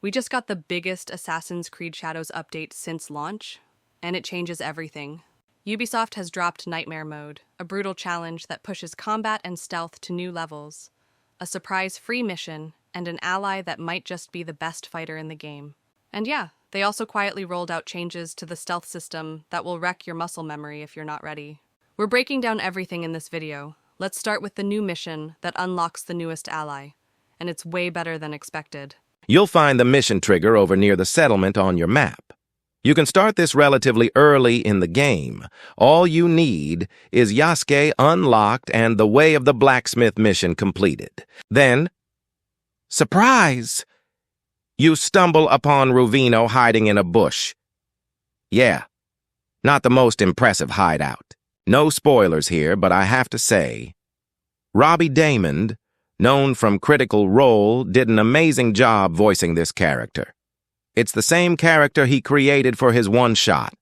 We just got the biggest Assassin's Creed Shadows update since launch, and it changes everything. Ubisoft has dropped Nightmare Mode, a brutal challenge that pushes combat and stealth to new levels, a surprise-free mission, and an ally that might just be the best fighter in the game. And yeah, they also quietly rolled out changes to the stealth system that will wreck your muscle memory if you're not ready. We're breaking down everything in this video. Let's start with the new mission that unlocks the newest ally, and it's way better than expected. You'll find the mission trigger over near the settlement on your map. You can start this relatively early in the game. All you need is Yasuke unlocked and the Way of the Blacksmith mission completed. Then, surprise! You stumble upon Ruvino hiding in a bush. Yeah, not the most impressive hideout. No spoilers here, but I have to say, Robbie Daymond, known from Critical Role, did an amazing job voicing this character. It's the same character he created for his one-shot,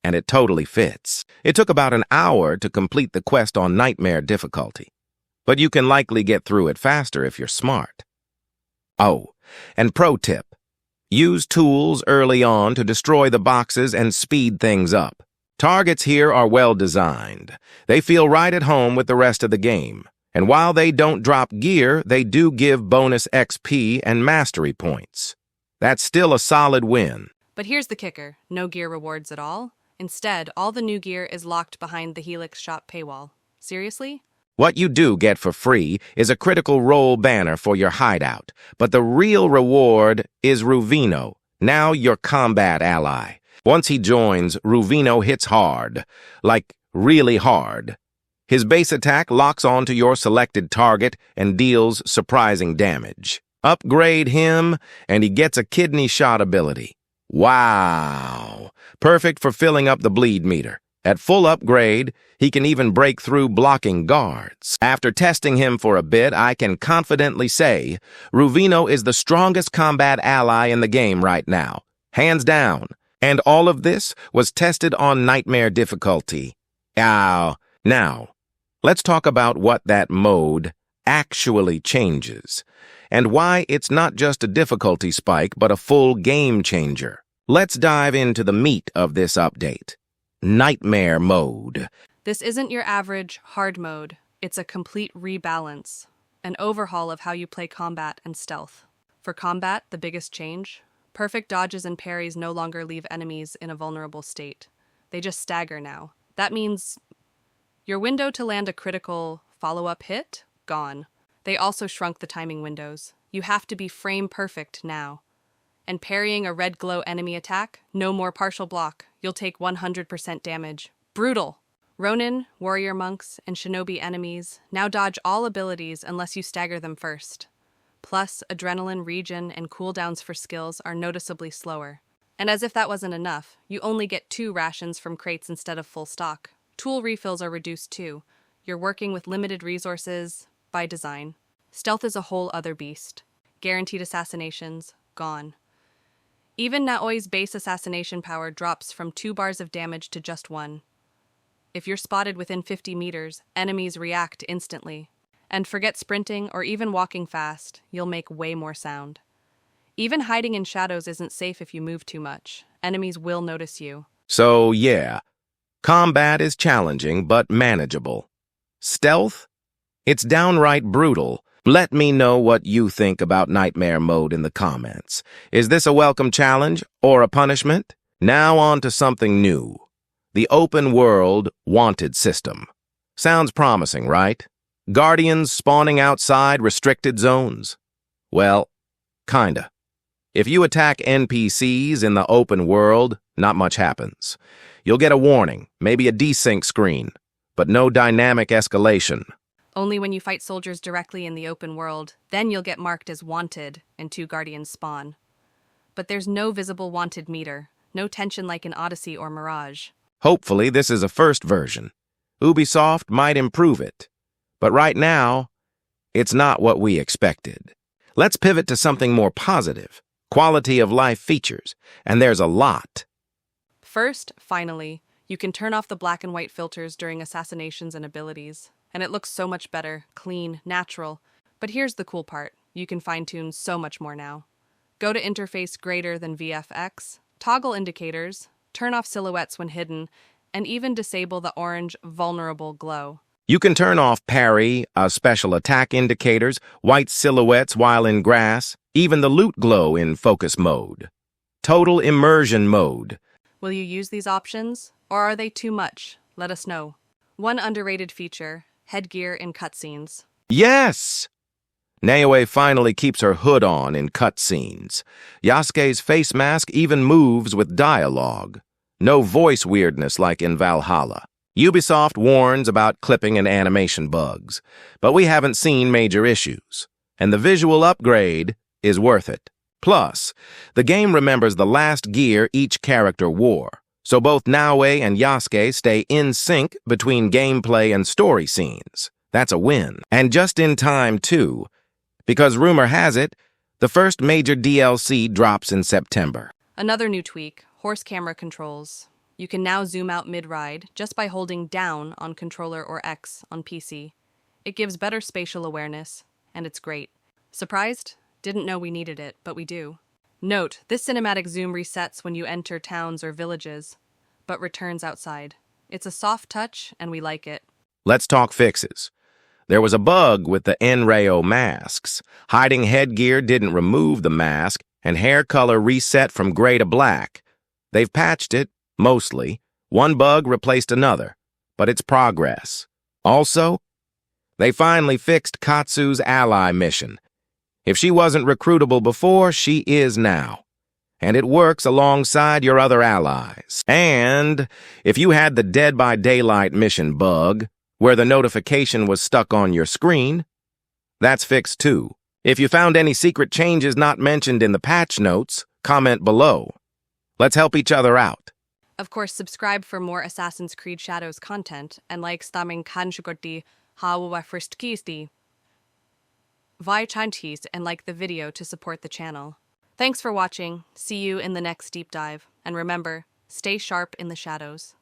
and it totally fits. It took about an hour to complete the quest on Nightmare difficulty, but you can likely get through it faster if you're smart. Oh, and pro tip, use tools early on to destroy the boxes and speed things up. Targets here are well designed. They feel right at home with the rest of the game. And while they don't drop gear, they do give bonus XP and mastery points. That's still a solid win. But here's the kicker, no gear rewards at all. Instead, all the new gear is locked behind the Helix Shop paywall. Seriously? What you do get for free is a Critical Role banner for your hideout, but the real reward is Ruvino, now your combat ally. Once he joins, Ruvino hits hard, like really hard. His base attack locks onto your selected target and deals surprising damage. Upgrade him, and he gets a kidney shot ability. Wow! Perfect for filling up the bleed meter. At full upgrade, he can even break through blocking guards. After testing him for a bit, I can confidently say Ruvino is the strongest combat ally in the game right now. Hands down. And all of this was tested on Nightmare difficulty. Now, let's talk about what that mode actually changes, and why it's not just a difficulty spike, but a full game changer. Let's dive into the meat of this update. Nightmare mode. This isn't your average hard mode. It's a complete rebalance, an overhaul of how you play combat and stealth. For combat, the biggest change: perfect dodges and parries no longer leave enemies in a vulnerable state. They just stagger now. That means your window to land a critical follow-up hit? Gone. They also shrunk the timing windows. You have to be frame perfect now. And parrying a red glow enemy attack? No more partial block. You'll take 100% damage. Brutal! Ronin, warrior monks, and shinobi enemies now dodge all abilities unless you stagger them first. Plus, adrenaline, regen, and cooldowns for skills are noticeably slower. And as if that wasn't enough, you only get 2 rations from crates instead of full stock. Tool refills are reduced too. You're working with limited resources by design. Stealth is a whole other beast. Guaranteed assassinations, gone. Even Naoi's base assassination power drops from 2 bars of damage to just 1. If you're spotted within 50 meters, enemies react instantly. And forget sprinting or even walking fast, you'll make way more sound. Even hiding in shadows isn't safe if you move too much. Enemies will notice you. So yeah, combat is challenging but manageable. Stealth? It's downright brutal. Let me know what you think about Nightmare mode in the comments. Is this a welcome challenge or a punishment? Now on to something new. The open world wanted system. Sounds promising, right? Guardians spawning outside restricted zones? Well, kinda. If you attack NPCs in the open world, not much happens. You'll get a warning, maybe a desync screen, but no dynamic escalation. Only when you fight soldiers directly in the open world, then you'll get marked as wanted and 2 guardians spawn. But there's no visible wanted meter, no tension like in Odyssey or Mirage. Hopefully this is a first version. Ubisoft might improve it. But right now, it's not what we expected. Let's pivot to something more positive. Quality of life features. And there's a lot. First, finally, you can turn off the black and white filters during assassinations and abilities. And it looks so much better, clean, natural. But here's the cool part. You can fine-tune so much more now. Go to interface greater than VFX, toggle indicators, turn off silhouettes when hidden, and even disable the orange vulnerable glow. You can turn off parry, special attack indicators, white silhouettes while in grass, even the loot glow in focus mode. Total immersion mode. Will you use these options, or are they too much? Let us know. One underrated feature, headgear in cutscenes. Yes! Naoe finally keeps her hood on in cutscenes. Yasuke's face mask even moves with dialogue. No voice weirdness like in Valhalla. Ubisoft warns about clipping and animation bugs, but we haven't seen major issues. And the visual upgrade is worth it. Plus, the game remembers the last gear each character wore, so both Naoe and Yasuke stay in sync between gameplay and story scenes. That's a win. And just in time, too, because rumor has it, the first major DLC drops in September. Another new tweak, horse camera controls. You can now zoom out mid-ride just by holding down on controller or X on PC. It gives better spatial awareness, and it's great. Surprised? Didn't know we needed it, but we do. Note, this cinematic zoom resets when you enter towns or villages, but returns outside. It's a soft touch, and we like it. Let's talk fixes. There was a bug with the Nreo masks. Hiding headgear didn't remove the mask, and hair color reset from gray to black. They've patched it, mostly. One bug replaced another, but it's progress. Also, they finally fixed Katsu's ally mission. If she wasn't recruitable before, she is now. And it works alongside your other allies. And if you had the Dead by Daylight mission bug, where the notification was stuck on your screen, that's fixed too. If you found any secret changes not mentioned in the patch notes, comment below. Let's help each other out. Of course, subscribe for more Assassin's Creed Shadows content, and like stamming kanskugorti hauwa firstkisti. Vi chantis and like the video to support the channel. Thanks for watching. See you in the next deep dive. And remember, stay sharp in the shadows.